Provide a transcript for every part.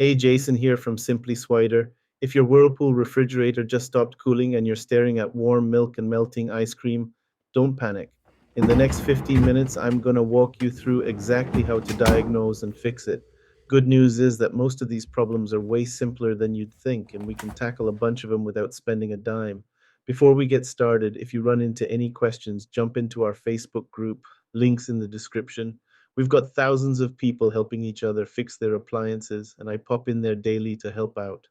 Hey, Jason here from Simply Swider. If your Whirlpool refrigerator just stopped cooling and you're staring at warm milk and melting ice cream, don't panic. In the next 15 minutes, I'm going to walk you through exactly how to diagnose and fix it. Good news is that most of these problems are way simpler than you'd think, and we can tackle a bunch of them without spending a dime. Before we get started, if you run into any questions, jump into our Facebook group, links in the description. We've got thousands of people helping each other fix their appliances, and I pop in there daily to help out.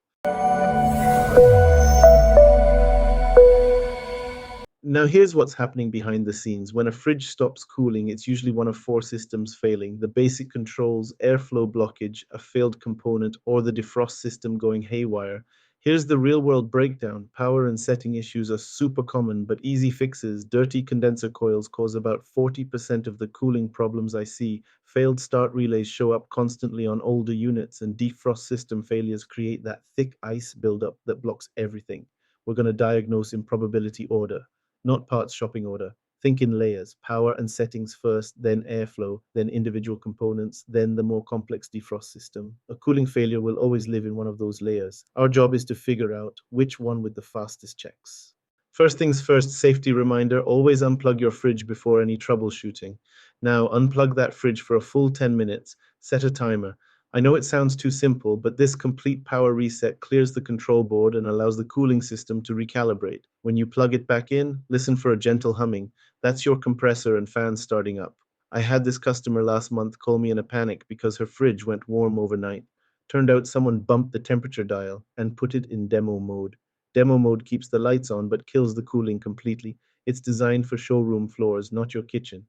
Now, here's what's happening behind the scenes. When a fridge stops cooling, it's usually one of four systems failing: the basic controls, airflow blockage, a failed component, or the defrost system going haywire. Here's the real world breakdown. Power and setting issues are super common, but easy fixes. Dirty condenser coils cause about 40% of the cooling problems I see. Failed start relays show up constantly on older units, and defrost system failures create that thick ice buildup that blocks everything. We're going to diagnose in probability order, not parts shopping order. Think in layers: power and settings first, then airflow, then individual components, then the more complex defrost system. A cooling failure will always live in one of those layers. Our job is to figure out which one with the fastest checks. First things first, safety reminder: always unplug your fridge before any troubleshooting. Now, unplug that fridge for a full 10 minutes, set a timer. I know it sounds too simple, but this complete power reset clears the control board and allows the cooling system to recalibrate. When you plug it back in, listen for a gentle humming. That's your compressor and fan starting up. I had this customer last month call me in a panic because her fridge went warm overnight. Turned out someone bumped the temperature dial and put it in demo mode. Demo mode keeps the lights on but kills the cooling completely. It's designed for showroom floors, not your kitchen.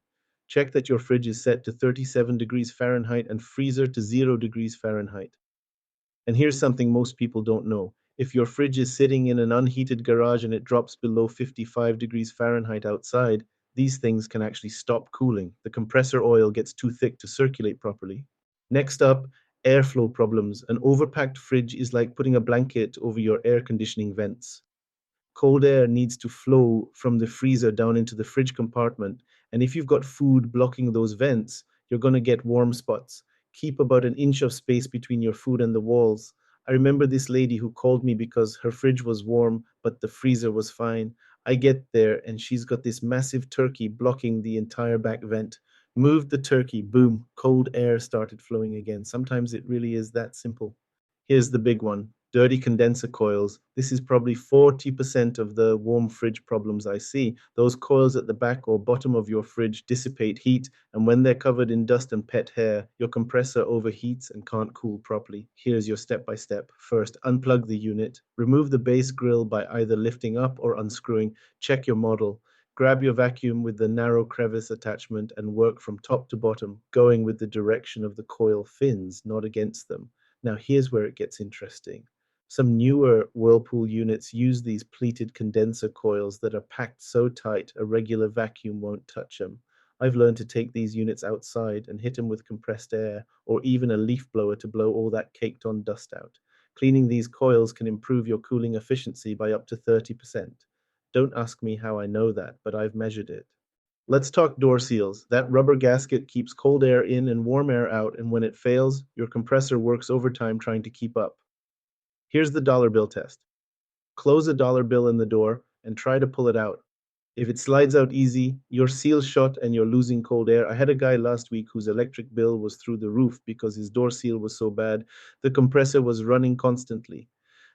Check that your fridge is set to 37 degrees Fahrenheit and freezer to 0 degrees Fahrenheit. And here's something most people don't know. If your fridge is sitting in an unheated garage and it drops below 55 degrees Fahrenheit outside, these things can actually stop cooling. The compressor oil gets too thick to circulate properly. Next up, airflow problems. An overpacked fridge is like putting a blanket over your air conditioning vents. Cold air needs to flow from the freezer down into the fridge compartment. And if you've got food blocking those vents, you're going to get warm spots. Keep about an inch of space between your food and the walls. I remember this lady who called me because her fridge was warm, but the freezer was fine. I get there and she's got this massive turkey blocking the entire back vent. Moved the turkey, boom, cold air started flowing again. Sometimes it really is that simple. Here's the big one: dirty condenser coils. This is probably 40% of the warm fridge problems I see. Those coils at the back or bottom of your fridge dissipate heat, and when they're covered in dust and pet hair, your compressor overheats and can't cool properly. Here's your step by step. First, unplug the unit. Remove the base grill by either lifting up or unscrewing. Check your model. Grab your vacuum with the narrow crevice attachment and work from top to bottom, going with the direction of the coil fins, not against them. Now, here's where it gets interesting. Some newer Whirlpool units use these pleated condenser coils that are packed so tight a regular vacuum won't touch them. I've learned to take these units outside and hit them with compressed air or even a leaf blower to blow all that caked on dust out. Cleaning these coils can improve your cooling efficiency by up to 30%. Don't ask me how I know that, but I've measured it. Let's talk door seals. That rubber gasket keeps cold air in and warm air out, and when it fails, your compressor works overtime trying to keep up. Here's the dollar bill test. Close a dollar bill in the door and try to pull it out. If it slides out easy, your seal's shut and you're losing cold air. I had a guy last week whose electric bill was through the roof because his door seal was so bad, the compressor was running constantly.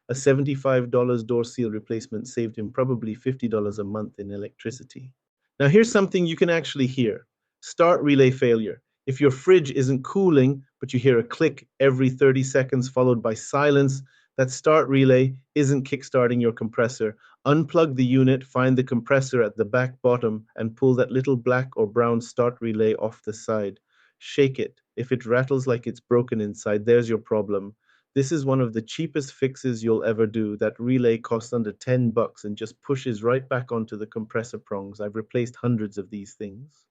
A $75 door seal replacement saved him probably $50 a month in electricity. Now, here's something you can actually hear: start relay failure. If your fridge isn't cooling, but you hear a click every 30 seconds followed by silence, that start relay isn't kickstarting your compressor. Unplug the unit, find the compressor at the back bottom, and pull that little black or brown start relay off the side. Shake it. If it rattles like it's broken inside, there's your problem. This is one of the cheapest fixes you'll ever do. That relay costs under $10 and just pushes right back onto the compressor prongs. I've replaced hundreds of these things.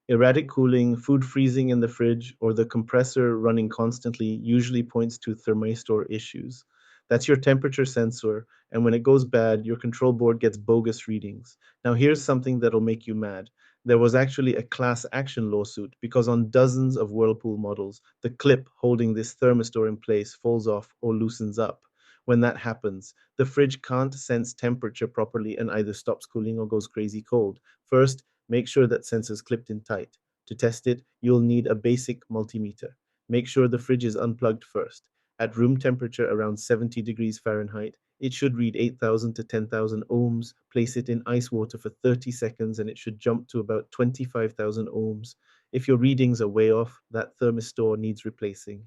Erratic cooling, food freezing in the fridge, or the compressor running constantly usually points to thermistor issues. That's your temperature sensor, and when it goes bad, your control board gets bogus readings. Now, here's something that'll make you mad. There was actually a class action lawsuit because on dozens of Whirlpool models, the clip holding this thermistor in place falls off or loosens up. When that happens, the fridge can't sense temperature properly and either stops cooling or goes crazy cold. First, make sure that sensor's clipped in tight. To test it, you'll need a basic multimeter. Make sure the fridge is unplugged first. At room temperature around 70 degrees Fahrenheit, it should read 8,000 to 10,000 ohms. Place it in ice water for 30 seconds and it should jump to about 25,000 ohms. If your readings are way off, that thermistor needs replacing.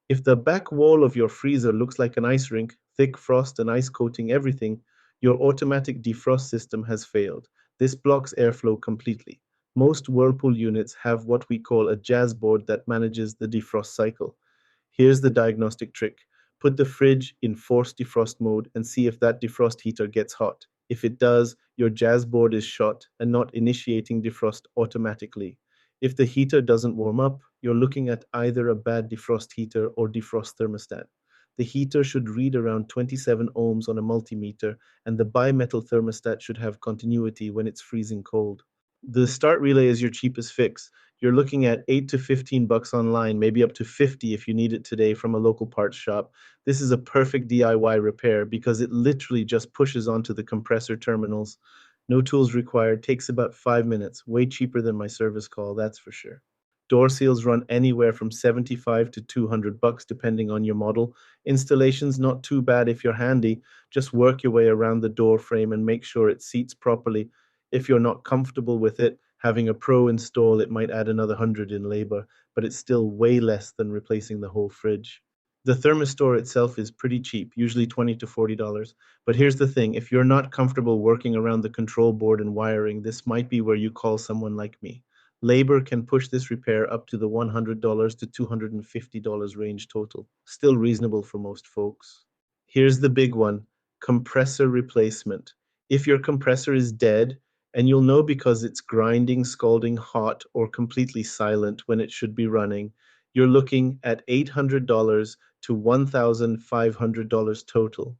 If the back wall of your freezer looks like an ice rink, thick frost and ice coating everything, your automatic defrost system has failed. This blocks airflow completely. Most Whirlpool units have what we call a jazz board that manages the defrost cycle. Here's the diagnostic trick. Put the fridge in forced defrost mode and see if that defrost heater gets hot. If it does, your jazz board is shot and not initiating defrost automatically. If the heater doesn't warm up, you're looking at either a bad defrost heater or defrost thermostat. The heater should read around 27 ohms on a multimeter, and the bimetal thermostat should have continuity when it's freezing cold. The start relay is your cheapest fix. You're looking at 8 to 15 bucks online, maybe up to 50 if you need it today from a local parts shop. This is a perfect DIY repair because it literally just pushes onto the compressor terminals. No tools required, takes about 5 minutes, way cheaper than my service call, that's for sure. Door seals run anywhere from 75 to 200 bucks depending on your model. Installation's not too bad if you're handy. Just work your way around the door frame and make sure it seats properly. If you're not comfortable with it, having a pro install it might add another 100 in labor, but it's still way less than replacing the whole fridge. The thermistor itself is pretty cheap, usually $20 to $40. But here's the thing, if you're not comfortable working around the control board and wiring, this might be where you call someone like me. Labor can push this repair up to the $100 to $250 range total. Still reasonable for most folks. Here's the big one, compressor replacement. If your compressor is dead, and you'll know because it's grinding, scalding hot, or completely silent when it should be running, you're looking at $800 to $1,500 total.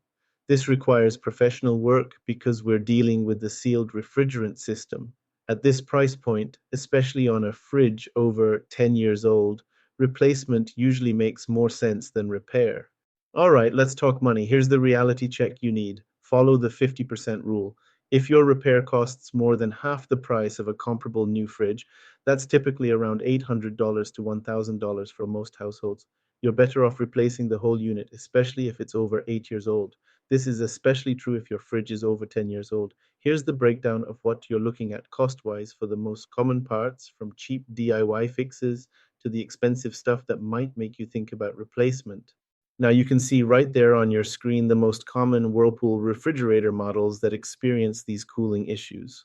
This requires professional work because we're dealing with the sealed refrigerant system. At this price point, especially on a fridge over 10 years old, replacement usually makes more sense than repair. All right, let's talk money. Here's the reality check you need. Follow the 50% rule. If your repair costs more than half the price of a comparable new fridge, that's typically around $800 to $1,000 for most households. You're better off replacing the whole unit, especially if it's over 8 years old. This is especially true if your fridge is over 10 years old. Here's the breakdown of what you're looking at cost-wise for the most common parts, from cheap DIY fixes to the expensive stuff that might make you think about replacement. Now you can see right there on your screen the most common Whirlpool refrigerator models that experience these cooling issues.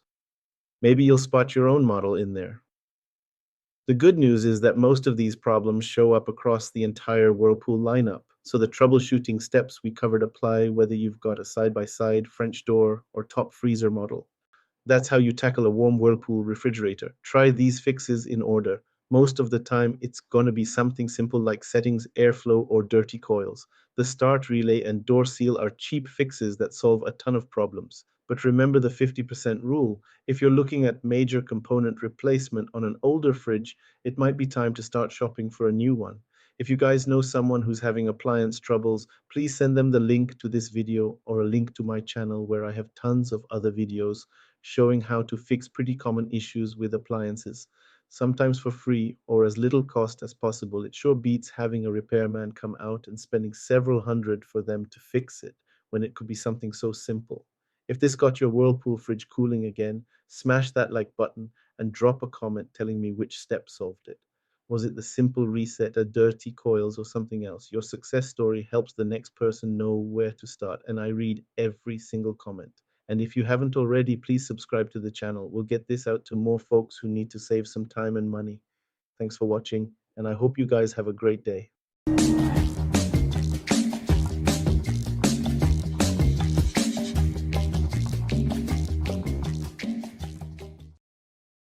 Maybe you'll spot your own model in there. The good news is that most of these problems show up across the entire Whirlpool lineup, so the troubleshooting steps we covered apply whether you've got a side-by-side French door or top freezer model. That's how you tackle a warm Whirlpool refrigerator. Try these fixes in order. Most of the time, it's going to be something simple like settings, airflow, or dirty coils. The start relay and door seal are cheap fixes that solve a ton of problems. But remember the 50% rule. If you're looking at major component replacement on an older fridge, it might be time to start shopping for a new one. If you guys know someone who's having appliance troubles, please send them the link to this video or a link to my channel where I have tons of other videos showing how to fix pretty common issues with appliances, sometimes for free or as little cost as possible. It sure beats having a repairman come out and spending several hundred for them to fix it when it could be something so simple. If this got your Whirlpool fridge cooling again, smash that like button and drop a comment telling me which step solved it. Was it the simple reset, a dirty coils, or something else? Your success story helps the next person know where to start, and I read every single comment. And if you haven't already, please subscribe to the channel. We'll get this out to more folks who need to save some time and money. Thanks for watching, and I hope you guys have a great day.